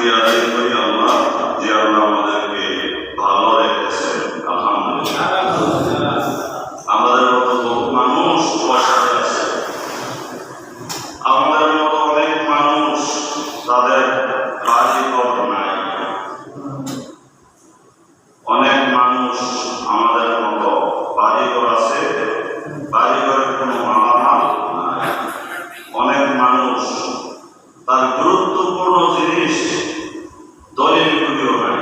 শুকরিয়া আদায় করি আল্লাহ যে আল্লাহ আমাদেরকে ভালো রেখেছেন। আলহামদুলিল্লাহ। আমাদের মতো বহু মানুষ পয়সাতে আছে, আমাদের মতো অনেক মানুষ তাদের বাড়িঘর নাই, অনেক মানুষ আমাদের মতো বাড়িঘর আছে, বাড়িঘরের কোনো মালামাল নাই, অনেক মানুষ তার গুরুত্বপূর্ণ জিনিস দলিলগুলিও নাই,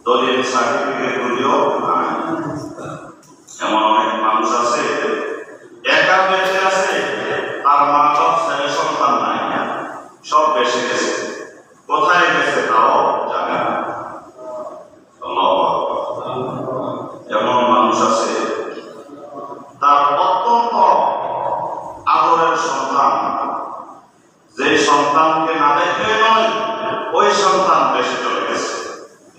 দলিল সার্টিফিকেটগুলিও নাই। এমন অনেক মানুষ আছে একা বেঁচে আছে, তার মা বাপ ছেলে সন্তান নাই, সব বেঁচে গেছে, কোথায় গেছে তাও জানে না। এমন মানুষ আছে তার অত্যন্ত আদরের সন্তান, যে সন্তানকে না দেখলে নয় ওই সন্তান বেশি চলে গেছে,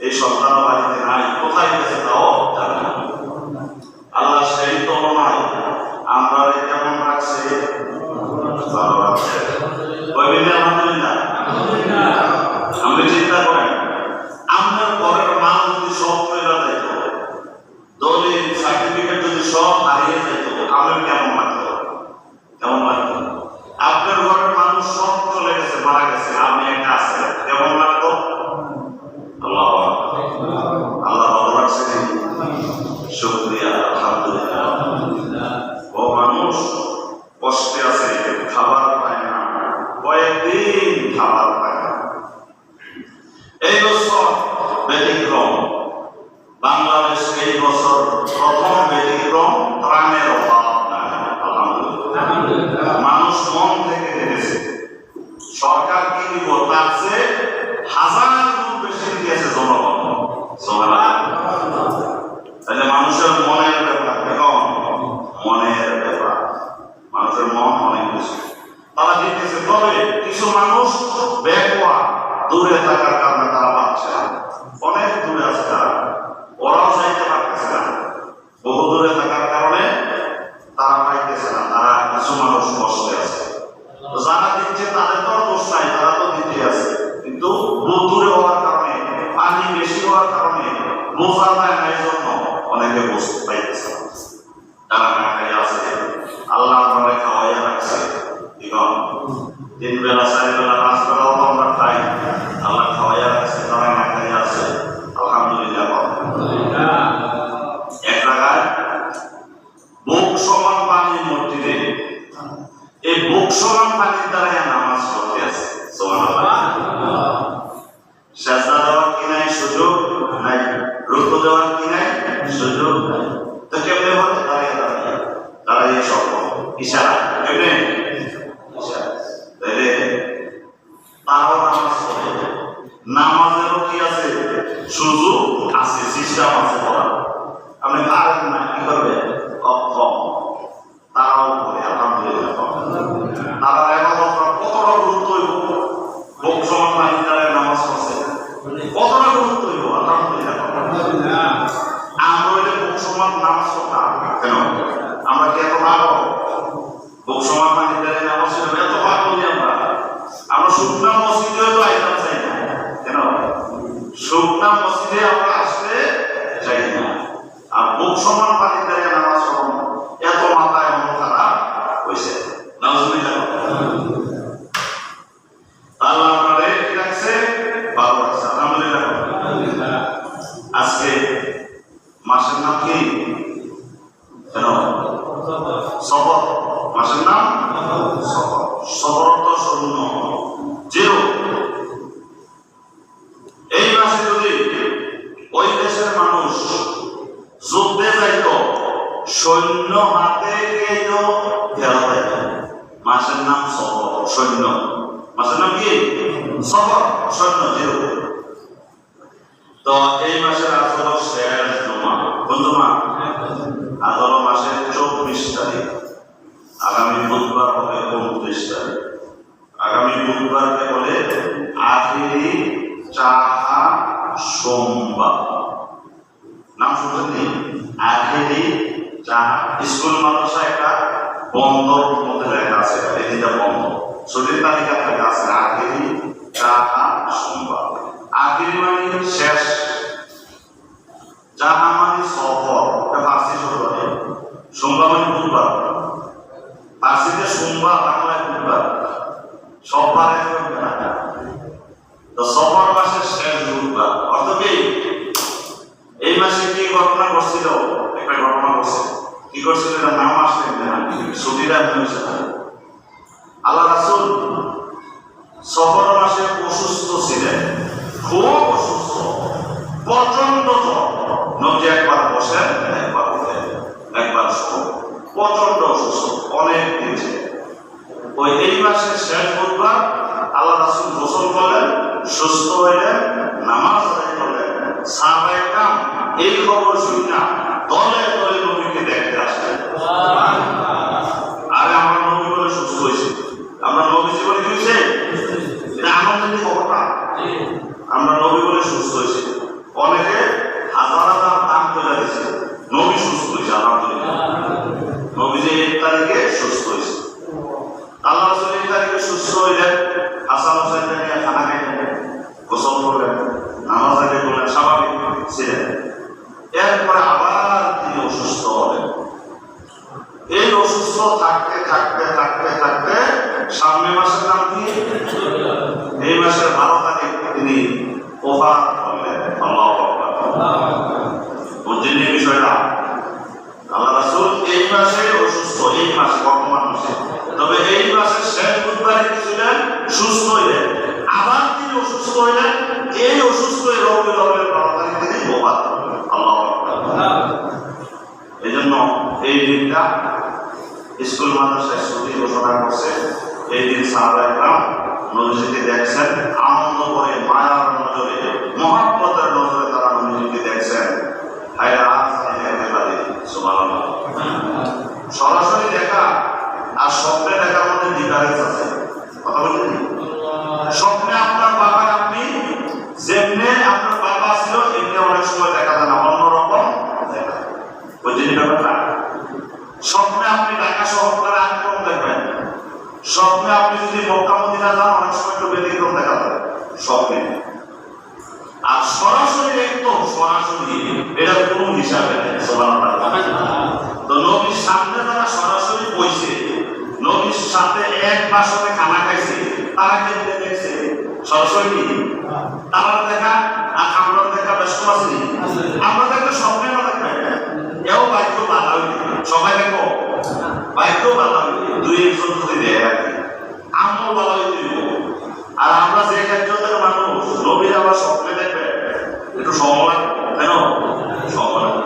এই সন্তান বাড়িতে নাই, কোথায় গেছে তাও জানে না। আল্লাহ সেই তুলনায় আমরা কেমন রাখছে, ভালো রাখছে। আলহামদুলিল্লাহ। আপনি চিন্তা করেন, আপনার ঘরের মাল যদি সব চলে যেত, দলিল সার্টিফিকেট যদি সব হারিয়ে যেত, আপনার কেমন লাগতো? কেমন লাগতো? আপনার ঘরের মানুষ সব চলে গেছে, মারা গেছে, আপনি একা আছেন, কেমন লাগতো? আল্লাহ আল্লাহ ভালো রাখছে। শুকরিয়া, আলহামদুলিল্লাহ। ও মানুষ কষ্টে আছে, খাবার পায় না, কয়েকদিন খাবার পায় না। এই বছর ব্যতিক্রম, বাংলাদেশ এই বছর প্রথম ব্যতিক্রম, ত্রাণের অভাব নাই। আলহামদুলিল্লাহ। মানুষ মন থেকে দিয়েছে, সরকার কি দিব তার চেয়ে 1000 গুণ বেশি দিয়েছে জনগণ। তাহলে মানুষের মনের ব্যাপার, এখন মনের ব্যাপার, মানুষের মন অনেক বেশি তারা দিতেছে। তবে কিছু মানুষ ব্যাকওয়ার্ড, দূরে থাকার কারণে তারা পাচ্ছে না, অনেক দূরে আছে তারা, ওরাও চাইতে পারতেছে না, বহু দূরে থাকার কারণে তারা পাইতেছে না, তারা কিছু মানুষ কষ্টে আছে। যারা দিচ্ছে তাদের তো দোষ নাই, তারা তো দিতে আছে, কিন্তু দূরে হওয়ার কারণে, পানি বেশি হওয়ার কারণে, বোঝা যায় না, এই জন্য অনেকে বুঝতে পাইতেছে না, তারা না খাই আছে। আল্লাহ আমাদের খাওয়াইয়া রাখছে, এখন 3 বেলা 4 বেলা 5 বেলাও তো আমরা খাই, আল্লাহ খাওয়াইয়া রাখছে, তারা না খাই আছে। আলহামদুলিল্লাহ। এক জায়গায় বুক সমান পানি মসজিদে, এই বুক সমান পানির দ্বারা নামাজ পড়তে আছে। সুবহানাল্লাহ। সাজদা দেওয়ার কি নাই সুযোগ নাই, রুকু দেওয়ার কি নাই সুযোগ নাই, তো কেমনে হবে? দাঁড়িয়ে সব ইশারা, কেমনে ইশারা, তাইলে তাও নামাজ পড়ে, নামাজেরও কি আছে সুযোগ আছে, সিস্টেম আছে পড়ার। আপনি পারেন না, কি করবে? অক্ষম, তারাও পড়ে। আলহামদুলিল্লাহ। তারা এমন কতটা গুরুত্ব হইব, বুক সমান পানি দ্বারা নামাজ পড়ছে, কতটা গুরুত্ব হইব। আলহামদুলিল্লাহ। আমরা ওই যে বুক সমান নামাজ পড়তাম কেন? আমরা কি এত ভালো? বুক সমান পানি দ্বারা নামাজ পড়ে এত ভালো বলি আমরা শুকনা মসজিদেও তো আইতাম চাই না কেন? শুকনা মসজিদে আমরা আসতে চাই না, আর বুক সমান পানি দ্বারা নামাজ পড়ব এত মাথায় মন খারাপ হয়েছে। নাউজুবিল্লাহ। আল্লাহ আমাদের কি রাখছে? ভালো রাখছে। আলহামদুলিল্লাহ। আজকে মাসের নাম কি? কেন? সফর। মাসের নাম সফর। সফর তো শূন্য, জিরো। এই মাসে যদি ওই দেশের মানুষ যুদ্ধে যাইত, সৈন্য হাতে গেলেও ফেরত যাইত। মাসের নাম সফর, সৈন্য। মাসের নাম কি? সফর, সৈন্য, জিরো। তো এই মাসের আজ হলো শেষ জমা। কোন জমা? আজ হলো মাসের 24 তারিখ। আগামী বুধবার হবে 29 তারিখ। আগামী বুধবারকে বলে আখেরি চাহা সোমবার। নাম শুনছেন? আখেরি চাহা। স্কুল মাদ্রাসা একটা বন্ধর মধ্যে লেখা আছে, এই দিনটা বন্ধ, ছুটির তালিকা লেখা আছে আখেরি চাহা সোমবার, আখিরি মানে শেষ, জাহা মানে সফর, এটা ফার্সি শব্দ। সোমবার মানে বুধবার, ফার্সিতে সোমবার, বাংলায় বুধবার, সববার একদম না। তো সফর মাসের শেষ বুধবার, অর্থ কি এই মাসে কি ঘটনা ঘটছিল? একটা ঘটনা ঘটছে। কি করছিল? এটা নাম আসলেন না, ছুটিটা হয়েছে না। আল্লাহ রাসূল সফর মাসে অসুস্থ ছিলেন, খুব অসুস্থ, প্রচন্ড জ্বর। নবী একবার বসেন, একবার উঠেন, একবার শোন, প্রচন্ড অসুস্থ, অনেক দিন ছিলেন। ওই এই মাসের শেষ বুধবার আল্লাহ রাসূল গোসল করলেন, সুস্থ হইলেন, নামাজ আদায় করলেন। সাহাবায়ে কেরাম এই খবর শুনে দলে দলে নবীকে দেখতে আসলেন। আরে আমার নবী বলে সুস্থ হয়েছে, আমরা নবী জীবনে কি হয়েছে? এটা আনন্দের খবরটা। আমরা নবী বলে সুস্থ হয়েছে, অনেকে হাজার হাজার দাম করে দিয়েছে, নবী সুস্থ হয়েছে। আলহামদুলিল্লাহ, নবী যে 1 তারিখে সুস্থ হয়েছে। আল্লাহ রাসূল 1 তারিখে সুস্থ হইলেন, হাসান হোসেন নিয়ে খানা খাইলেন, গোসল করলেন, নামাজ আদায় করলেন, স্বাভাবিক ছিলেন। এরপরে আবার তিনি অসুস্থ হলেন। এই অসুস্থ থাকতে থাকতে থাকতে থাকতে সামনের মাসের নাম কি? এই মাসের 12 তারিখ তিনি ওফাত করলেন। আল্লাহু আকবার। বুঝলেন এই বিষয়টা? আল্লাহ রাসূল এই মাসে অসুস্থ, এই মাসে বর্তমান মাসে, তবে এই মাসের শেষ বুধবারে কি ছিলেন? সুস্থ হইলেন। আবার তিনি অসুস্থ হইলেন, এই অসুস্থ রবিউল আউয়ালের 12 তারিখ তিনি ওফাত করলেন। আল্লাহু আকবার। এই জন্য এই দিনটা স্কুল মাদ্রাসায় ছুটি ঘোষণা করছে। এই দিন সাহাবায়ে কেরাম নবীজিকে দেখছেন, আনন্দ করে, মায়ার নজরে, মহব্বতের নজরে তারা নবীজিকে দেখছেন। হায় আজ দেখতে পারি, সুবহানাল্লাহ। সরাসরি দেখা আর স্বপ্নে দেখার মধ্যে ডিফারেন্স আছে, কথা বলছেন? স্বপ্নে আপনার বাবা, আপনি যেমনি আপনার বাবা ছিল এমনি অনেক সময় দেখা যায় না, অন্যরকম দেখা। বুঝলেন ব্যাপারটা? স্বপ্নে আপনি ঢাকা শহরে আক্রমণ দেখবেন, স্বপ্নে আপনি যদি মক্কা মদিনা যান অনেক সময় একটু ব্যতিক্রম দেখা যায় স্বপ্নে। আর সরাসরি একদম সরাসরি এটা কোনো হিসাবে নেই। সুবহানাল্লাহ। তো নবীর সামনে যারা সরাসরি বইছে, নবীর সাথে এক বাসনে খানা খাইছে, তারা কেমনে দেখছে? সরাসরি তারা দেখা আর আমরা দেখা ব্যস্ত আছি। আমরা দেখলে স্বপ্নে না দেখবেন, এও বাক্য বাধা হইবে, সবাই দেখো বাক্য বাধা হইবে, 2-1 জন যদি দেয় আর কি আমল বাধা হইতে দিব। আর আমরা যে একজনের মানুষ নবীর আবার স্বপ্নে দেখবে, একটু সময় লাগবে, কেন সময় লাগবে?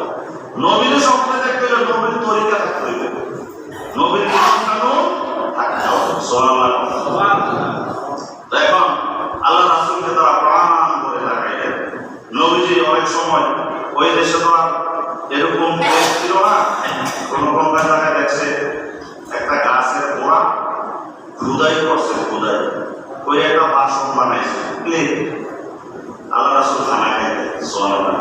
নবীর স্বপ্নে দেখতে হলে নবীর তরিকা থাকতে হইবে, নবীর কানুন থাকতে হবে। সুবহানাল্লাহ। এখন আল্লাহ রাসূলকে তারা প্রাণ করে লাগাইলেন। নবীজি অনেক সময় ওই দেশে তো এরকম ছিল না, কোন কোন জায়গায় দেখছে একটা গাছের গোড়া খোদাই করছে, খোদাই ওই একটা বাসন বানাইছে, আল্লাহ রাসূল খানা খাইতেন। সুবহানাল্লাহ।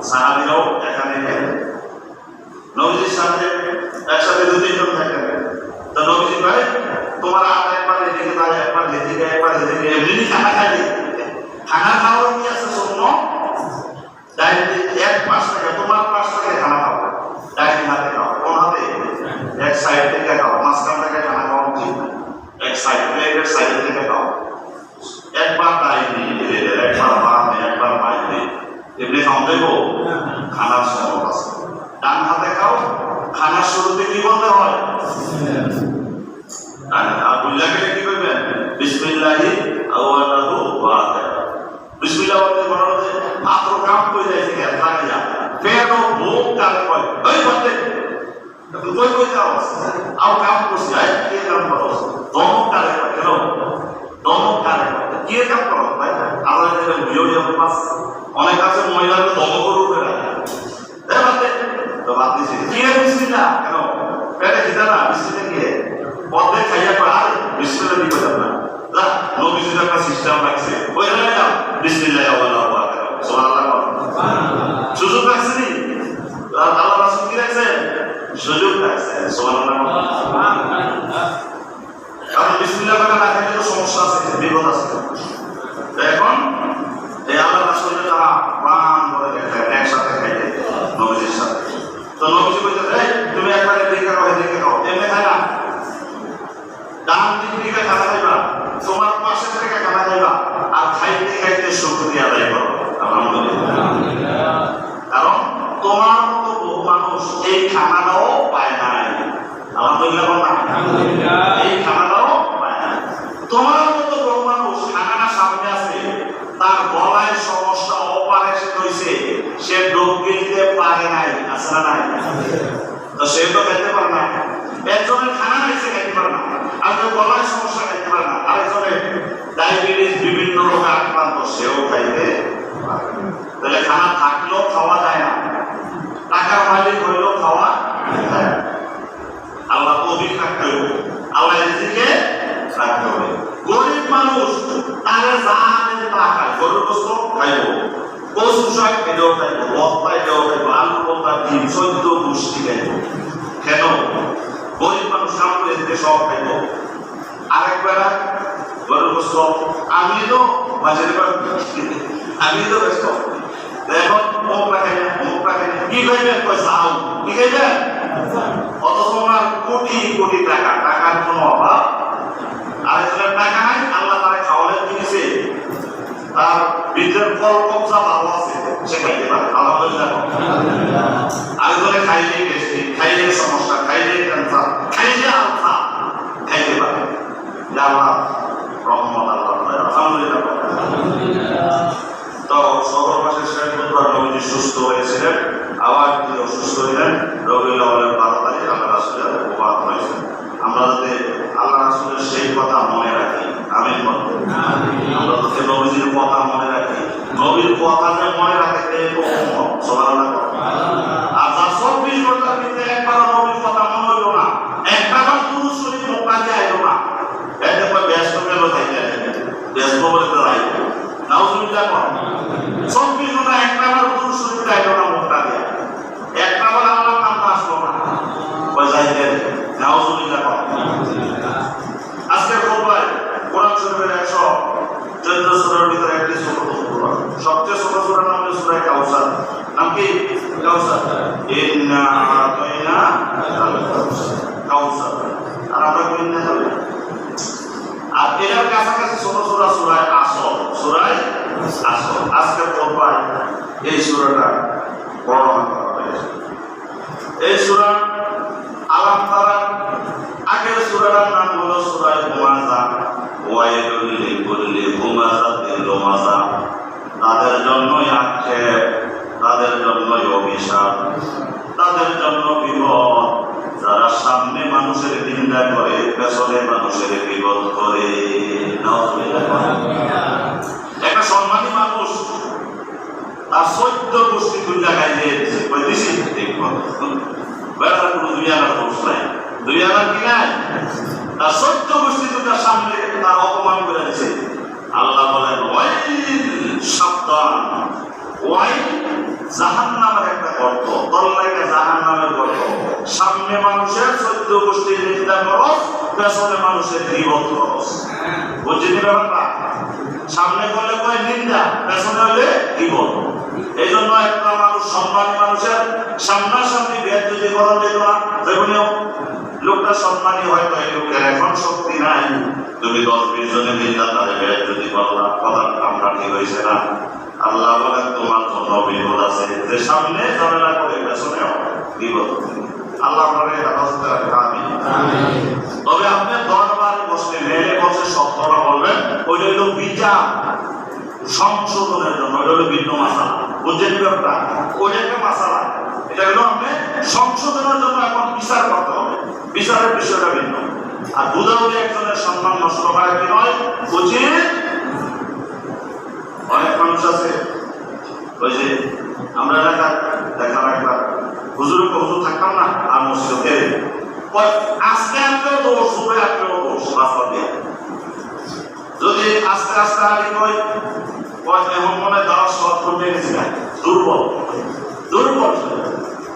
সাহাবীরাও এখানে খেতেন, নবীজির সাথে একসাথে 2-3 জন থাকতেন। তো নবীজি ভাই তোমার হাত একবার এদিকে যায়, একবার এদিকে, একবার এদিকে, এমনি খানা খাইতে। খানা খাওয়ার কি আছে? শূন্য ডাইনি, এক পাশ থেকে তোমার পাশ থেকে খানা খাও, ডাইনি হাতে খাও, কোন হাতে? এক সাইড থেকে খাও, মাঝখান থেকে খানা খাওয়া উচিত না, এক সাইড থেকে খাও। একবার ডাইনি, একবার বামে, একবার বাইরে, এমনি খাওয়া দেবো? খানার সময় আছে, ডান হাতে খাও। খানার শুরুতে কি বলতে হয়? আর বুঝলা গেলে কি করবেন? বিসমিল্লাহি আওয়ালাহু ওয়া আখিরাহু। বিসমিল্লাহ বলতে বড় হচ্ছে মাত্র কাম করে যাইছে, কেন লাগে যা ফেরো মুখ কাজ করে ওই বলতে কই কই যাও আও কাম করছি, আই কি কাম করো? দমক কাজ করে, কেন দমক কাজ করে? কি কাম করো ভাই? আল্লাহ যেটা ভিডিও পাস অনেক আছে মহিলাদের দমক করে উঠে রাখে, এই বলতে তো বাদ দিছি কি বিসমিল্লাহ, কেন পেটে দিতা না? বিসমিল্লাহ কি পদে খাইয়া পড়া, আরে বিসমিল্লাহ দি কইতাম না, না নবীজির একটা সিস্টেম রাখছে, ওই জায়গায় যাও বিসমিল্লাহ আল্লাহু আকবার, সুবহানাল্লাহ। সুযোগ রাখছে নি আল্লাহ রাসূল, কি রাখছে? সুযোগ রাখছে, সুবহানাল্লাহ। কারণ বিসমিল্লাহ বলা না থাকলে তো সমস্যা আছে, বিপদ আছে। খানাটাও পায় নাই। আলহামদুলিল্লাহ, এই খানাটাও পায় নাই। তোমার মতো বড় মানুষ খানাটা সামনে আছে, তার গলায় সমস্যা, অপারেশন হয়েছে, সে ডোব গিলতে পারে নাই, আছে না নাই? তো সে তো খেতে পারে না। একজনের খানা খাইছে, খাইতে পারে না, আর গলায় সমস্যা, খাইতে পারে না। আরেকজনের ডায়াবেটিস, বিভিন্ন রোগে আক্রান্ত, সেও খাইতে পারে। তাহলে খানা থাকলেও খাওয়া যায় না, টাকার মালিক হইলেও খাওয়া যায় না। আল্লাহ তৌফিক থাকতে হবে, আল্লাহ রিজিকে রাখতে হবে। গরিব মানুষ তারে যা দেয় তা খায়, গরুর গোশত খাইব, কচু শাক এটাও খাইব, ভর্তা এটাও খাইব, আলু ভর্তা, ডিম, 14 পুষ্টি খাইব। কেন? গরিব মানুষ কাম করে দিতে সব খাইব। আরেকবার গরুর গোশত আমি তো বাজারে আমি তো ব্যস্ত, এখন মুখ রাখেন, মুখ রাখেন, কি খাইবেন? চাও, কি খাইবেন? অথচ ওনার কোটি কোটি টাকা, টাকার কোনো অভাব, আরেকজনের টাকা নাই, আল্লাহ তারা খাওয়ালে দিয়েছে, তার বীজের ফল কবজা ভালো আছে, সে খাইতে পারে, আলহামদুলিল্লাহ। আরেকজনে খাইলে গেছে, খাইলে সমস্যা, খাইলে ক্যান্সার, খাইলে আলসা, খাইতে পারে। আল্লাহ রহমত, আল্লাহ, আলহামদুলিল্লাহ। তো শহরবাসীর শেষ বুধবার নবীজি সুস্থ হয়েছিলেন, আবার তিনি অসুস্থ হইলেন। রবিউল আউয়ালের 12 তারিখ আল্লাহ রাসূলের ওফাত হয়েছে। আমরা যাতে আল্লাহ রাসূলের সেই কথা মনে রাখি, আমিন বলুন। আমরা যাতে নবীজির কথা মনে রাখি, নবীর কথা যে মনে রাখে এই উম্মত, সুবহানাল্লাহ। আর যার 24 ঘন্টার ভিতরে একবার নবীর কথা মনে হইল না, একবার দুরূদ শরীফ মুখটা দিয়ে আইল না, এতে করে ব্যস্ত গেল, যাইতে ব্যস্ত বলে তো রাইল, নাউজুবিল্লাহ। 24 ঘন্টা একবার দুরূদ শরীফ আইল না মুখটা দিয়ে, একবার আল্লাহর নাম আসলো না, ওই যাইতে নাউজুবিল্লাহ। আজকের খুতবায় কোরআন শরীফের 114 সূরার ভিতরে একটি ছোট সূরা, সবচেয়ে ছোট সূরার নাম হলো সূরা কাউসার। নাম কি? কাউসার। ইন্না আতাইনা আল কাউসার। আর আমরা কি না জানি? আর এর কাছাকাছি ছোট সূরা সূরা আসর, সূরা আসর। আজকের খুতবায় এই সূরাটা বর্ণনা করা হয়েছে। এই সূরা আলাম তারা, আগের সূরার নাম হলো সূরা হুমাযা। ওয়াইলুল লিকুল্লি হুমাযাতিন লুমাযা। তাদের জন্যই আক্ষেপ, তাদের জন্যই অভিশাপ, তাদের জন্য বিপদ, যারা সামনে মানুষের নিন্দা করে, পেছনে মানুষের বিপদ করে। একটা সম্মানী মানুষ তার 14 গোষ্ঠী দুইটা গাইলে দিয়েছে, ঠিক বেড়ার কোনো দুনিয়ার দোষ নাই, দুনিয়ার কি নাই, তার 14 গোষ্ঠী দুটার সামনে তার অপমান করে দিয়েছে। আল্লাহ বলেন ওয়াইল, সাবধান। ওয়াইল জাহান্নামের একটা গর্ত, তল্লাইটা জাহান্নামের গর্ত। সামনে মানুষের 14 গোষ্ঠীর নিন্দা করস, পেছনে মানুষের গীবত করস। বুঝলি ব্যাপারটা? সামনে করলে কয় নিন্দা, পেছনে হলে গীবত। এই জন্য একটা মানুষ, সম্মানী মানুষের সামনাসামনি ভেদ যদি করা যেত না, যেগুলো লোকটা সম্মানী হয়তো এই লোকের এখন শক্তি নাই, তুমি 10-20 জনের নিন্দা তাদের ভেদ যদি করলা, কথা আমরা ঠিক হয়েছে না। আল্লাহ বলেন তোমার জন্য বিপদ আছে, যে সামনে ঝামেলা করে পেছনেও বিপদ। আল্লাহ আমাদের হেফাজতে রাখে, আমিন। তবে আপনি দরবারে বসলে, মেলে বসে সত্যটা বলবেন, ওইটা হলো বিচার সংশোধনের জন্য, ওইটা হলো ভিন্ন মাসালা। বুঝছেন ব্যাপারটা? ওইটা একটা মাসালা, এটা হলো আপনি সংশোধনের জন্য এখন বিচার করতে হবে, বিচারের বিষয়টা ভিন্ন। আর দুধাউলি একজনের সম্মান নষ্ট করা কি নয়, উচিত। অনেক মানুষ আছে, ওই যে আমরা এলাকায় দেখলাম একবার হুজুর থাকতাম না, আর মসজিদে আজকে আপনিও দোষ, সুরে আপনিও দোষ, রাস্তা দিয়ে যদি আস্তে আস্তে আগে কয় এমন মনে দেওয়ার সব কমে গেছে, দুর্বল দুর্বল,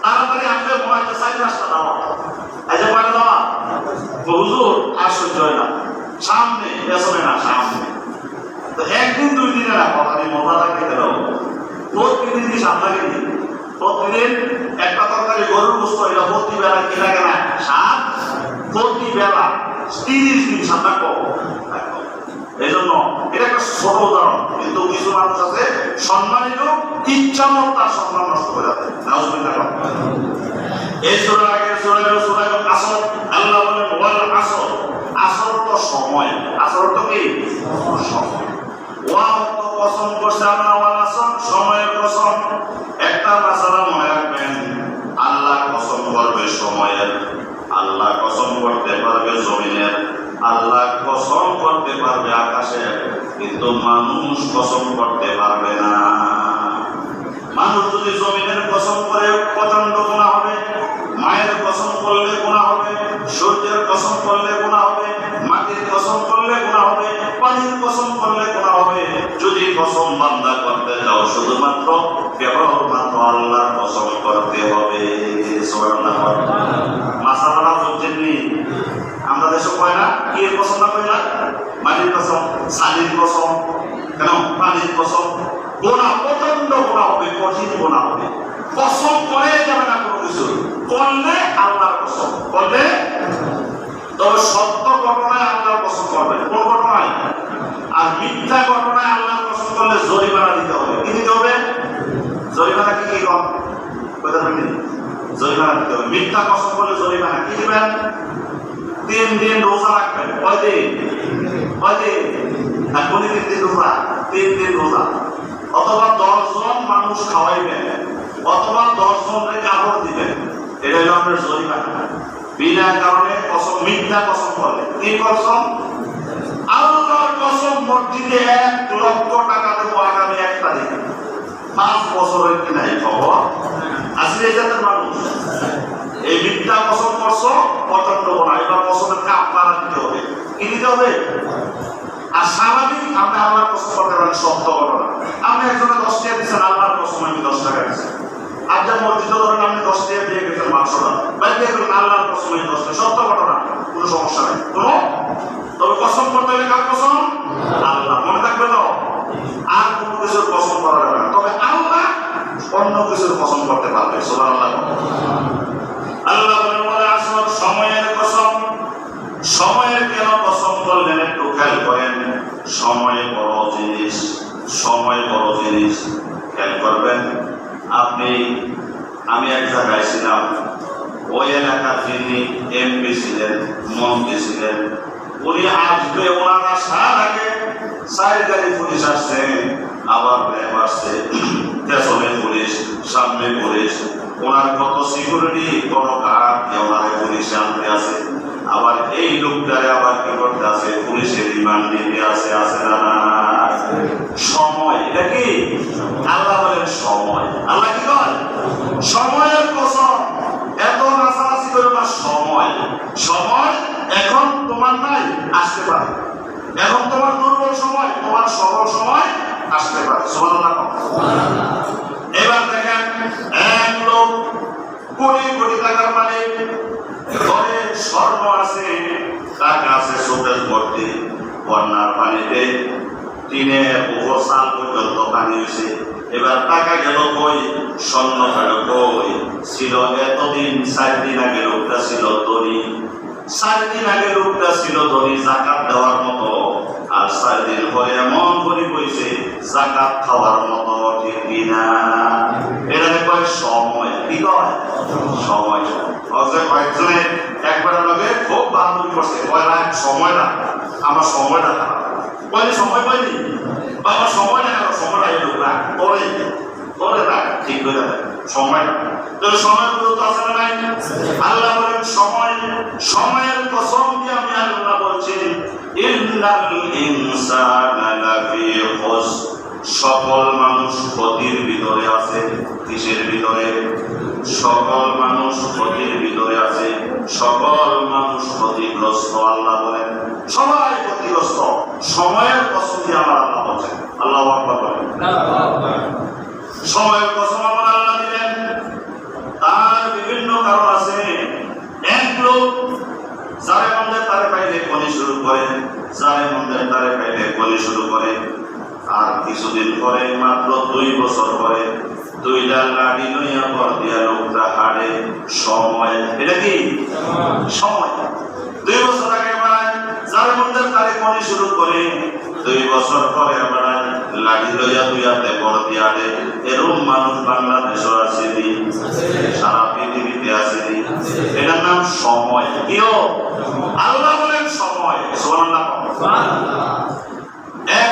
তাড়াতাড়ি আপনি মনে হয় 4-5টা দেওয়া, এই যে পারে দেওয়া হুজুর আর সহ্য হয় না, সামনে পেছনে না, সামনে। তো একদিন 2 দিনে না, কথা নিয়ে মজা লাগে গেল, প্রতিদিন কি সামনে গেলি, প্রতিদিন একটা তরকারি গরুর গোশত, এটা প্রতি বেলা কি লাগে না, 7 প্রতি বেলা 30 দিন সামনে কম। এই জন্য এটা একটা ছোট উদাহরণ, কিন্তু কিছু মানুষ আছে সম্মানিত, ইচ্ছা মতো তার সম্মান নষ্ট করে যাবে। এই সূরা আগে সূরা আসর, আল্লাহ বলেন ওয়াল আসর, আসর তো সময়, আসর তো কি সময়, ওয়া তো কসম করছে আল্লাহ, ওয়াল আসর সময়ের কসম। একটা মাসালা মনে রাখবেন, আল্লাহ কসম করবে সময়ের, আল্লাহ কসম করতে পারবে জমিনের, আল্লাহ কসম করতে পারবে আকাশের, কিন্তু মানুষ কসম করতে পারবে না। মানুষ যদি জমিনের কসম করে প্রচন্ড গুনাহ হবে, মায়ের কসম করলে গুনাহ হবে, সূর্যের কসম করলে গুনাহ হবে, মাটির কসম করলে গুনাহ হবে, পানির কসম করলে গুনাহ হবে। যদি কসম বান্দা করতে যাও, শুধুমাত্র কেবলমাত্র আল্লাহর কসম করতে হবে। সুবহানাল্লাহ। মাসালা বুঝছেননি? আমরা দেশে কয় না কি কসম না, কই না মাটির কসম, সালির কসম, কেন পানির কসম। গুনাহ প্রচন্ড গুনাহ হবে, কঠিন গুনাহ হবে, কসম করে যাবে না কোনো কিছু, করলে আল্লাহর কসম করলে। তবে সত্য ঘটনায় আল্লাহর কসম করবেন, কোন ঘটনায়? আর মিথ্যা ঘটনায় আল্লাহর কসম করলে জরিমানা দিতে হবে। কি দিতে হবে? জরিমানা কি কি কম কথা বলেন? জরিমানা দিতে হবে। মিথ্যা কসম করলে জরিমানা কি দিবেন? 3 দিন রোজা রাখবেন। কয় দিন? কয় দিন? আর কোন দিন রোজা? 3 দিন রোজা। অথবা 10 জন মানুষ খাওয়াইবেন, অথবা 10 জনকে কাপড় দিবেন। এটা হলো আপনার জরিমানা। বিনা কারণে কসম, মিথ্যা কসম করলে। কি কসম? আল্লাহর কসম, মসজিদে 1 লক্ষ টাকা দেবো আগামী 1 তারিখ, 5 বছরের কিনাই খবর আসলে এই জাতের মানুষ। এই মিথ্যা কসম করছো, প্রচন্ড গুনাহ, এবার কসমের কাফারা দিতে হবে। কি দিতে হবে? আর স্বাভাবিক আপনি আল্লাহর কসম করতে পারেন, সত্য ঘটনা। আপনি একজনে 10 টাকা দিচ্ছেন, আল্লাহর কসম আমি 10 টাকা দিচ্ছি। আপনার মসজিদে ধরেন আপনি 10 টাকা দিয়ে গেছেন মাংসটা, বাইরে গেলেন আল্লাহর কসম আমি 10 টাকা, সত্য ঘটনা, কোনো সমস্যা নেই কোনো। তবে কসম করতে হলে কার কসম? আল্লাহ। মনে থাকবে তো, আর কোনো কিছুর কসম করা যাবে না, তবে আল্লাহ অন্য কিছুর কসম করতে পারবে। সুবহানাল্লাহ। আল্লাহ বলেন ওয়াল আসর, সময়ের কসম। সময়ের কেন কসম করলেন একটু খেয়াল করেন। সময় বড় জিনিস, সময় বড় জিনিস, খেয়াল করবেন। আমি এক জায়গায় ছিলাম, ওই এলাকার যিনি এমপি ছিলেন, মন্ত্রী ছিলেন, উনি আসবে, ওনার আসার আগে 4 গাড়ি পুলিশ আসছে, আবার র্যাব আসছে, পেছনে পুলিশ, সামনে পুলিশ, ওনার কত সিকিউরিটি, কোনো গার্ড ওনার পুলিশে আনতে আছে। আবার এই লোকটারে আবার কি করতে আছে? পুলিশের রিমান্ড দিতে আছে না? সময়, এটা কি? আল্লাহ বলেন সময়। আল্লাহ কি কয়? সময়ের কসম। এত নাচানাচি করো না, সময়। সময় এখন তোমার নাই, আসতে পারে। এখন তোমার দুর্বল সময়, তোমার সবল সময় আসতে পারে। সুবহানাল্লাহ। এবার দেখেন, এক লোক কোটি কোটি টাকার মালিক, ঘরে স্বর্ণ আছে, টাকা আছে সুদের ভর্তি, বন্যার পানিতে টিনের উপর সাল পর্যন্ত পানি হয়েছে। এবার টাকা গেল কই? স্বর্ণ গেল কই? ছিল এতদিন, 4 দিন আগে লোকটা ছিল ধনী, 4 দিন আগে লোকটা ছিল ধনী জাকাত দেওয়ার মতো, আর 4 দিন পরে এমন ধনী হয়েছে জাকাত খাওয়ার মতো। ঠিক কিনা? এটা কয় সময়। কি কয়? সময়। কয়েকজনে একবারের লগে খুব বান্ধবী করছে, সময়টা আমার সময়টা খারাপ, কয়নি সময় পাইনি, আমার সময়টা খারাপ, সময়টা এলো না, তোরে রাখ, ঠিক হয়ে যাবে সময়টা। তাহলে সময়ের গুরুত্ব আছে না নাই? আল্লাহ বলেন সময়, সময়ের কসম দিয়ে আমি আল্লাহ বলছি, ইন্নাল ইনসানা লাফি খুসর, সকল মানুষ ক্ষতির ভিতরে আছে। কিসের ভিতরে? সকল মানুষ ক্ষতির ভিতরে আছে, সকল মানুষ ক্ষতিগ্রস্ত। আল্লাহ বলেন সবাই ক্ষতিগ্রস্ত। সময়ের কসম দিয়ে আমার আল্লাহ বলছেন। আল্লাহু আকবার বলেন। সময়ের কসম আমার আল্লাহ দিলেন, তার বিভিন্ন কারণ আছে। এক লোক যারে মন্দের তারে পাইলে কলি শুরু করে, যারে মন্দের তারে পাইলে কলি শুরু করে, আর কিছুদিন পরে, মাত্র 2 বছর পরে, 2টা লাঠি লইয়া পর দিয়া লোকটা হাড়ে। সময়। এটা কি? সময়। 2 বছর আগে বাড়ায়, যার মধ্যে তারে কলি শুরু করে, 2 বছর পরে বাড়ায় লাঠি লইয়া দুই হাতে বড় দিয়া দে, এরকম মানুষ বাংলাদেশও আছে, সারা পৃথিবীতে আছে। এটার নাম সময়। কেউ আল্লাহ বলেন সময়। সুবহানাল্লাহ। এক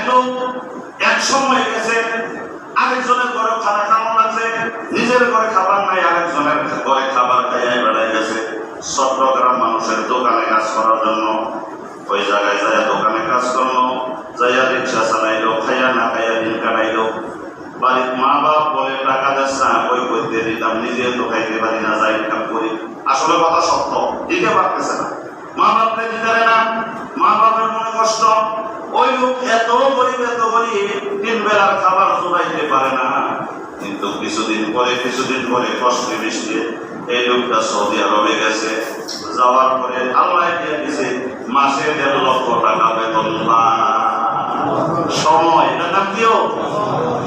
লোক এক সময় গেছে, আরেকজনের ঘরে খানা খাওয়া লাগছে, নিজের ঘরে খাবার নাই, আরেকজনের ঘরে খাবার খাইয়াই বেড়াই গেছে চট্টগ্রাম মানুষের দোকানে কাজ করার জন্য। ওই জায়গায় যাইয়া দোকানে কাজ করলো, যাইয়া রিক্সা চালাইলো, খাইয়া না খাইয়া দিন কাটাইলো। বাড়ির মা বাপ বলে টাকা দিস না, ওই করতে দিতাম, নিজে তো খাইতে পারি না, যাই কাম করি। আসলে কথা সত্য, দিতে পারতেছে না, মা বাপকে দিতে পারে না, মা বাপের মনে কষ্ট। ওই লোক এত গরিব তিন বেলার খাবার জোগাইতে পারে না। কিন্তু কিছুদিন পরে কষ্টে মিশিয়ে এই লোকটা সৌদি আরবে গেছে। যাওয়ার পরে আল্লাহ দিয়ে দিছে মাসে 1.5 লক্ষ টাকা বেতন পায়। সময়, এটার নাম কিও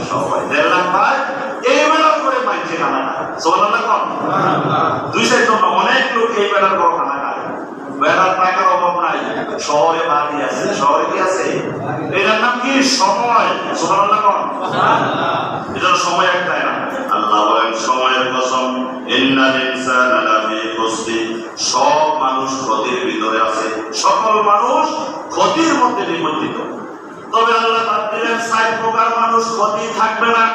সময়। 1.5 লাখ পায়, এই বেলার করে পাইছে খানা খায়। সুবহানাল্লাহ। কম 2-4 জন অনেক লোক এই বেলার পর খানা খায়। বেলার টাকার অভাব নাই, শহরে বাড়ি আছে, শহরে কি আছে, এটার নাম কি সময়। সুবহানাল্লাহ। কম এটার সময় একটাই না। আল্লাহ বলেন সময়ের কসম, ইন্নাল ইনসানা লাফি খুসরি, সব মানুষ ক্ষতির ভিতরে আছে, সকল মানুষ ক্ষতির মধ্যে নিমজ্জিত। তবে আল্লাহ বাদ দিলেন 4 প্রকার মানুষ ক্ষতি থাকবে না,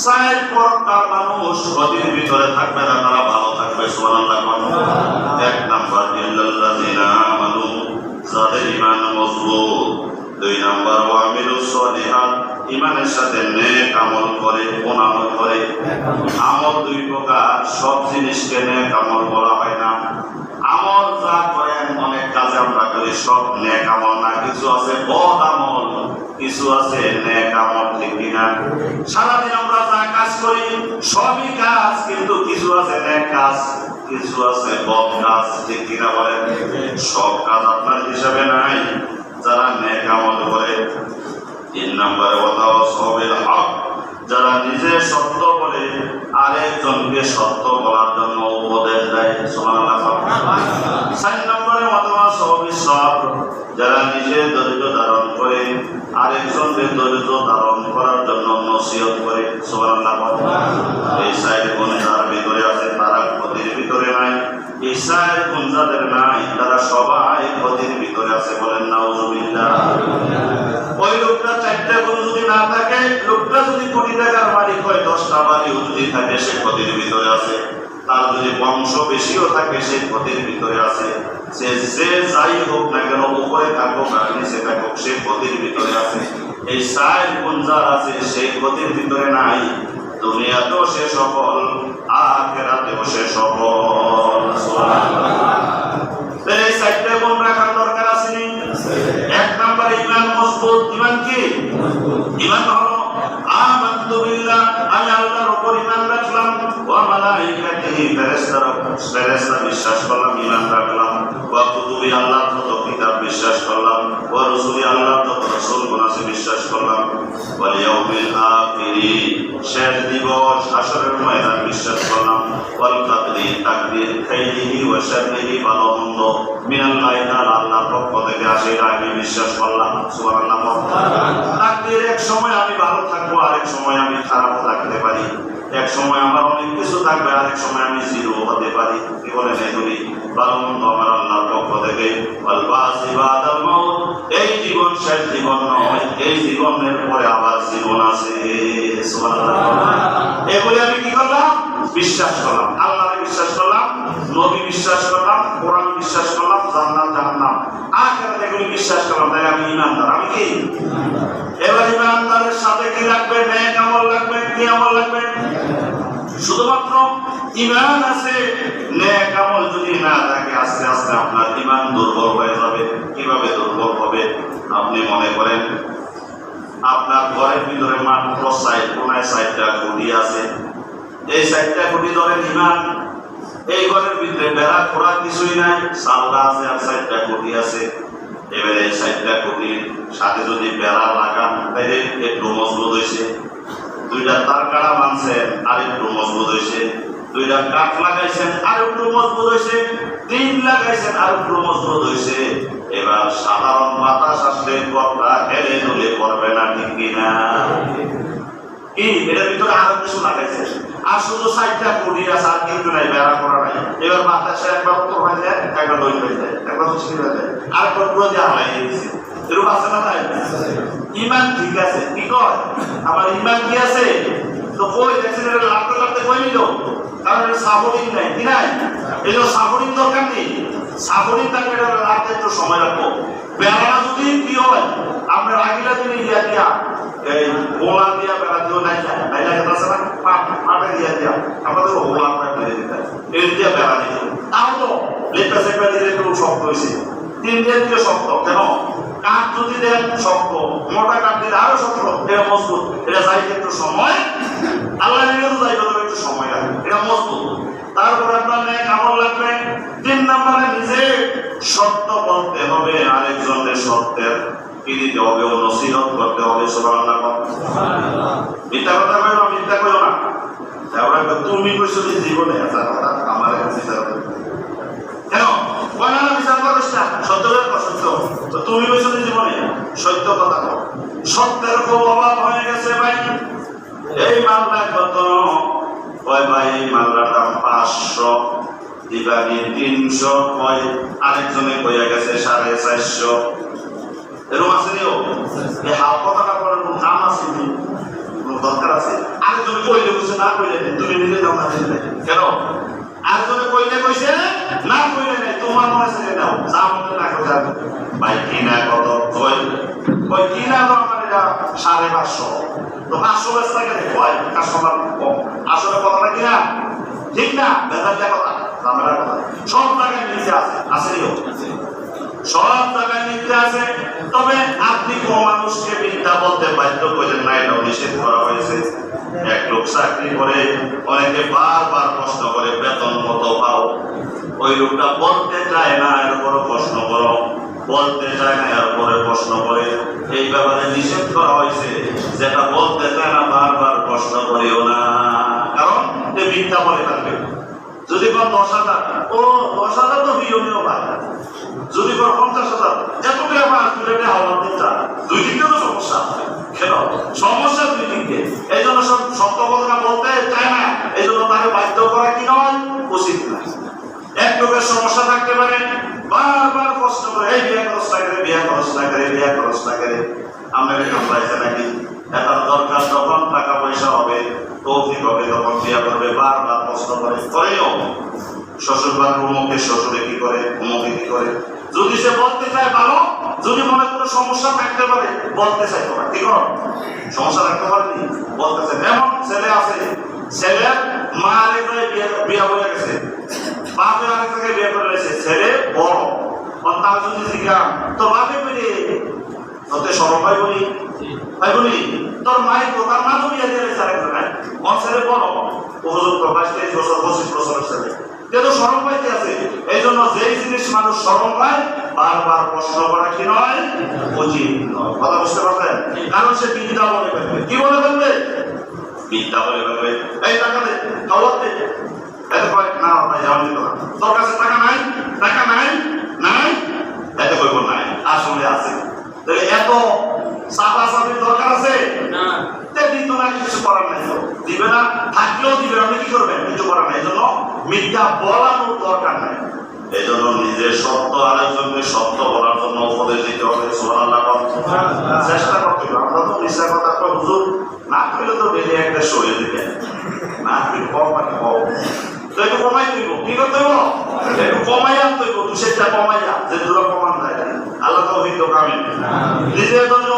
4 প্রকার মানুষ ক্ষতির ভিতরে থাকবে না, তারা ভালো থাকবে। সুবহানাল্লাহ। 1 নাম্বার ইল্লাল্লাযিনা আমানু, যাদের ঈমান মজবুত। 2 নাম্বার ওয়া আমিলুস সলিহাত, ঈমানের সাথে নেক আমল করে। কোন আমল করে? আমল 2 প্রকার, সব জিনিসকে নেক আমল বলা হয় না। আমল যা করেন, অনেক কাজে আমরা করি, সব নেক আমল না। কিছু আছে বদ আমল, কিছু আছে নেক আমল, ঠিক কিনা? সারাদিন আমরা যা কাজ করি সবই কাজ, কিন্তু কিছু আছে নেক কাজ, কিছু আছে বদ কাজ, ঠিক কিনা বলেন? সব কাজ আপনার হিসাবে নাই যারা নেক আমল করে। 3 নম্বরে ওয়াতাওয়াসাউ বিল হক, যারা নিজে সত্য বলে আরেকজনকে সত্য বলার জন্য উপদেশ দেয়। সুবহানাল্লাহ। 4 নম্বরে ওয়াতাওয়াসাউ বিস সবর, যারা নিজে ধৈর্য ধারণ করে আরেকজনকে ধৈর্য ধারণ করার জন্য নসিহত করে। সুবহানাল্লাহ। এই 4 গুণ যার ভিতরে আছে তারা ক্ষতির ভিতরে নাই। এই 4 গুণ যাদের নাই তারা সবাই ক্ষতির ভিতরে আছে। বলেন নাউজুবিল্লাহ। ওই লোকটা 4টা গুণ যদি না থাকে, লোকটা যদি কোটি টাকার মালিক হয়, 10টা বাড়িও যদি থাকে, সে ক্ষতির ভিতরে আছে। তার যদি বংশ বেশিও থাকে, সে ক্ষতির ভিতরে আছে। সে যাই হোক না কেন, উপরে থাকুক আর নিচে থাকুক, সে ক্ষতির ভিতরে আছে। এই 4 গুণ যার আছে, সে ক্ষতির ভিতরে নাই। দুনিয়াতেও সে সফল, আখিরাতেও সে সফল। সুবহানাল্লাহ। এই 4টা গুণ রাখার দরকার আছে নি? 1 নাম্বার ঈমান মজবুত। ঈমান কি? ঈমান হলো আমানতু বিল্লাহ, আমি আল্লাহর উপর ঈমান রাখলাম, ওয়া মালাইকাতিহি, ফেরেশতা বিশ্বাস করলাম, ঈমান রাখলাম, ওয়া কুতুবি, আল্লাহর যত কিতাব বিশ্বাস করলাম, ওয়া রাসূলি, আল্লাহর যত রাসূলগণ আছে বিশ্বাস করলাম, ওয়াল ইয়াউমিল আখিরি, শেষ দিবস হাসরের ময়দান বিশ্বাস করলাম, ওয়াল কাদরি, তাকদীর, খাইরিহি ওয়া শাররিহি, ভালো মন্দ মিনাল্লাহি তাআলা, আল্লাহর পক্ষ থেকে আসে, আমি বিশ্বাস করলাম। সুবহানাল্লাহ। তাকদীর, এক সময় আমি ভালো থাকবো, আরেক সময় আমি খারাপ থাকতে পারি। এক সময় আমার অনেক কিছু থাকবে, আরেক সময় আমি জিরো হতে পারি। কি বলেন এগুলি? ভালো মন্দ আমার আল্লাহর পক্ষ থেকে। ওয়াল বাসি বাদাল মাউত, এই জীবন শেষ জীবন নয়, এই জীবনের পরে আবার জীবন আছে। সুবহানাল্লাহ। এগুলি আমি কি করলাম? বিশ্বাস করলাম। আল্লাহকে বিশ্বাস করলাম, নবী বিশ্বাস করলাম, কোরআন বিশ্বাস করলাম, জান্নাত জাহান্নাম আখিরাত, এগুলি বিশ্বাস করলাম। তাই আমি ঈমানদার। আমি কি? এবার ঈমানদারের সাথে কি লাগবে? নেক আমল লাগবে। কি আমল লাগবে? শুধুমাত্র ঈমান আছে, নেক আমল যদি না থাকে, আস্তে আস্তে আপনার ঈমান দুর্বল হয়ে যাবে। কিভাবে দুর্বল হবে? আপনি মনে করেন আপনার ঘরের ভিতরে মাত্র 4টা খুঁটি আছে। এই 4টা খুঁটি ধরেন ঈমান। এই ঘরের ভিতরে বেড়া খোঁড়া কিছুই নাই, সাল্লা আছে আর 4টা খুঁটি আছে। এবারে এই 4টা খুঁটির সাথে যদি বেড়া লাগান, তাহলে একটু মজবুত হয়েছে। 2টা তার কাটা বানছেন, আর একটু মজবুত হয়েছে। 2টা কাঠ লাগাইছেন, আর একটু মজবুত হয়েছে। 3 লাগাইছেন, আর একটু মজবুত হয়েছে। এবার সাধারণ বাতাস আসলে কথা হেলে দুলে পড়বে না, ঠিক কিনা? কি এটার ভিতরে আরো কিছু লাগাইছে, আর শুধু সাইডটা পড়ি আছে, আর কিন্তু নাই, বেড়া করা নাই। এবার বাতাসে একবার উত্তর হয়ে যায়, একবার দই হয়ে যায়, একবার দক্ষিণ হয়ে যায়, আরেকবার পুরো দেওয়া হয়ে গেছে। এরকম আছে না তাই? ইমান ঠিক আছে, কি কয় আমার ইমান কি আছে? তো কই দেখছেন এটা লাগতে লাগতে কই নিল, কারণ এটা সাফরিং নাই, কি নাই? এই জন্য সাফরিং দরকার নেই। সাফরিং থাকলে এটা লাগতে একটু সময় রাখবো। বেড়া যদি কি হয়, আমরা আগিলা দিনে ইয়া দিয়া এই গোলা দিয়া বেড়া দিও নাই, নাই লাগে আছে না, পাটে দিয়া দিয়া আমাদের গোলা করে ফেলে দিতে, এই দিয়া বেড়া দিত। তাও তো লেপটা সেপটা দিলে একটু শক্ত হয়েছে, 3 দিয়ে দিলে শক্ত কেন? কাঠ যদি দেন শক্ত, মোটা কাঠ দিলে আরো শক্ত, এটা মজবুত। এটা যাইতে একটু সময়, আল্লাহ নিয়ে তো যাইতে হবে একটু সময় লাগবে, এটা মজবুত। তারপর আপনার নেক আমল লাগবে। 3 নম্বরে নিজে সত্য বলতে হবে, আরেকজনের সত্যের কি দিতে হবে, ও নসিহত করতে হবে। সুবহানাল্লাহ। মিথ্যা কথা কইও, মিথ্যা কইও না। তারপরে তুমি কইছো যে জীবনে আছে কথা আমার কাছে কেন বলা না, বিচার করিস না, সত্যের সত্য। তো তুমি কইছো যে জীবনে সত্য কথা কও। সত্যের খুব অভাব হয়ে গেছে ভাই। এই মামলা কত? কয় ভাই এই মামলার দাম 500, দিবানি 300, কয় আরেকজনে কইয়া গেছে 450। এরকম আছে নিও, এই হাল কথাটা করার কোন দাম আছে, কোন দরকার আছে? আরেকজনে কইলে কইছে, না কইলে তুমি নিজে দাম না দিলে কেন? আরেকজনে কইলে কইছে, না কইলে নাই, তোমার মনে ছেড়ে দাও, যা মনে রাখো যাবে। ভাই কিনা কত? কই কিনা তো আমার এটা 550। তো 500 বেচা গেলে কয় কাস্টমার কম, আসলে কথাটা কিনা ঠিক না? বেজারটা কথা, ঝামেলার কথা। সব জায়গায় নিচে আছে, আছে নিও, সব জায়গায় নিচে আছে। তবে আপনি কোন মানুষকে মিথ্যা বলতে বাধ্য করেন না, এটাও নিষেধ করা হয়েছে। এক লোক চাকরি করে, অনেকে বারবার প্রশ্ন করে বেতন কত পাও? ওই লোকটা বলতে চায় না, এর উপরে প্রশ্ন করো, বলতে চায় না, এর উপরে প্রশ্ন করে। এই ব্যাপারে নিষেধ করা হয়েছে, যেটা বলতে চায় না বারবার প্রশ্ন করিও না, কারণ সে মিথ্যা বলে থাকবে। যদি কোন 10,000, ও 10,000 তো বিয়নীয় পায়। যদি কোন 50,000, এত টাকা পায়, তুলে হাওয়া দিতে 2 দিকে তো সমস্যা আছে। কেন সমস্যা? 2 দিকে। এই জন্য সব সত্য কথা বলতে চায় না, এই জন্য তাকে বাধ্য করা কি নয়, উচিত না। এক লোকের সমস্যা থাকতে পারে, বারবার প্রশ্ন করে, এই বিয়ে খরচ না করে, বিয়ে খরচ না করে, বিয়ে খরচ না করে, আপনাকে কামড়াইছে নাকি? এটার দরকার যখন টাকা পয়সা হবে, তৌফিক হবে, তখন বিয়ে করবে। বারবার প্রশ্ন করে, করেও শ্বশুর বাড়ির অমুকে শ্বশুরে কি করে, অমুকে কি করে। যদি সে বলতে চায় ভালো, যদি মনে কোনো সমস্যা থাকতে পারে, বলতে চাই তোমার কি করো, সমস্যা থাকতে পারেনি, বলতে চাই। এমন ছেলে আছে, ছেলের মা আরেক জায়গায় বিয়ে বলে গেছে, বাপে আরেক জায়গায় বিয়ে করে গেছে, ছেলে বড়। তার যদি জিজ্ঞাসা তো বাপে পেরে তোতে সরব ভাই বলি, ভাই বলি তোর মায়ের তো, তার মা তো বিয়ে দিয়ে গেছে আরেক জায়গায়, ওর ছেলে বড়, উপযুক্ত 22-23 বছর 25 বছরের ছেলে, যেহেতু সরম পাইতে আছে। এই জন্য যেই জিনিস মানুষ সরম পায়, বারবার প্রশ্ন করা কি নয়, উচিত নয়। কথা বুঝতে পারছেন? কারণ সে বিদ্যা বলে ফেলবে। কি বলে ফেলবে? বিদ্যা বলে ফেলবে। এই টাকা দে, খাওয়া দে, এত কয় না ভাই যাওয়া দিত না, তোর কাছে টাকা নাই, টাকা নাই, নাই, এত কইব নাই, আসলে আছে। তাহলে এত সাফা সাফির দরকার আছে না, দিত না, কিছু করার নাই, দিবে না, থাকলেও দিবে না, কি করবেন, কিছু করার নাই। এই জন্য মিথ্যা বলানোর দরকার নাই। এই জন্য নিজের সত্য আরেকজনকে সত্য বলার জন্য উপদেশ দিতে হবে। সুবহানাল্লাহ, চেষ্টা করতে হবে। আমরা তো মিথ্যা কথা তো হুজুর না করলে তো বেরিয়ে একটা সরে দিবে না, তুই কম মানে কম, তো একটু কমাই দিব, কি করতে হইব, একটু কমাই আনতে হইব, সেটা কমাই আন, যে দূরে কমান যায়। আল্লাহ তো হইতো কামে নিজের ধৈর্য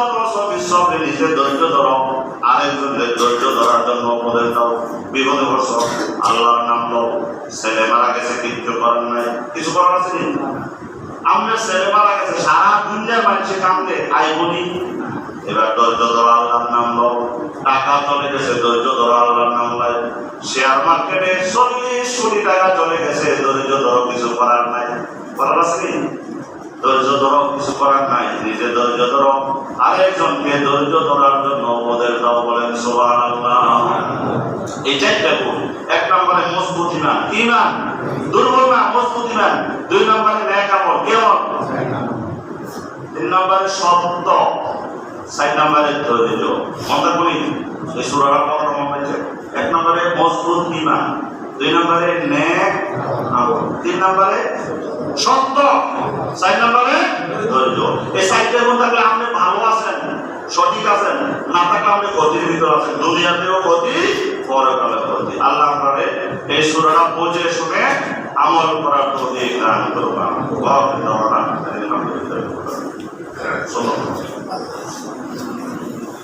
সবে নিজে ধৈর্য ধরো, আরেকজনের ধৈর্য ধরার জন্য উপদেশ দাও। বিপদে বর্ষ আল্লাহর নাম লো, ছেলে মারা গেছে, কিছু করার নাই, কিছু করার আছে। আমরা ছেলে মারা গেছে, সারা দুনিয়ার মানুষের কামড়ে আই বলি, এবার ধৈর্য ধরো, আল্লাহর নাম লো। টাকা চলে গেছে, ধৈর্য ধরো, আল্লাহর নাম লাই। শেয়ার মার্কেটে 40 কোটি টাকা চলে গেছে, ধৈর্য ধরো, কিছু করার নাই, করার আছে। ধৈর্য ধরো, কিছু করার নাই, নিজে ধৈর্য ধরো, আরেকজনকে ধৈর্য ধরার জন্য উপদেশ দাও। বলেন সুবহানাল্লাহ। এটাই দেখুন, 1 নম্বরে মজবুত ইমান, ইমান দুর্বল না, মজবুত ইমান। 2 নম্বরে নেক আমল, কেমন 3 নম্বরে সত্য, 4 নম্বরে ধৈর্য। মনে করি এই সূরাটা পড়ার মনে হয়েছে। 1 নম্বরে মজবুত ঈমান, 2 নম্বরে নেক আমল, 3 নম্বরে সত্য, 4 নম্বরে ধৈর্য। এই 4টার মধ্যে থাকলে আপনি ভালো আছেন, সঠিক আছেন, না থাকলে আপনি ক্ষতির ভিতর আছেন, দুনিয়াতেও ক্ষতি, পরকালেও ক্ষতি। আল্লাহ আমাদের এই সূরাটা বুঝে শুনে আমল করার তৌফিক দান করুন। আল্লাহ তাআলা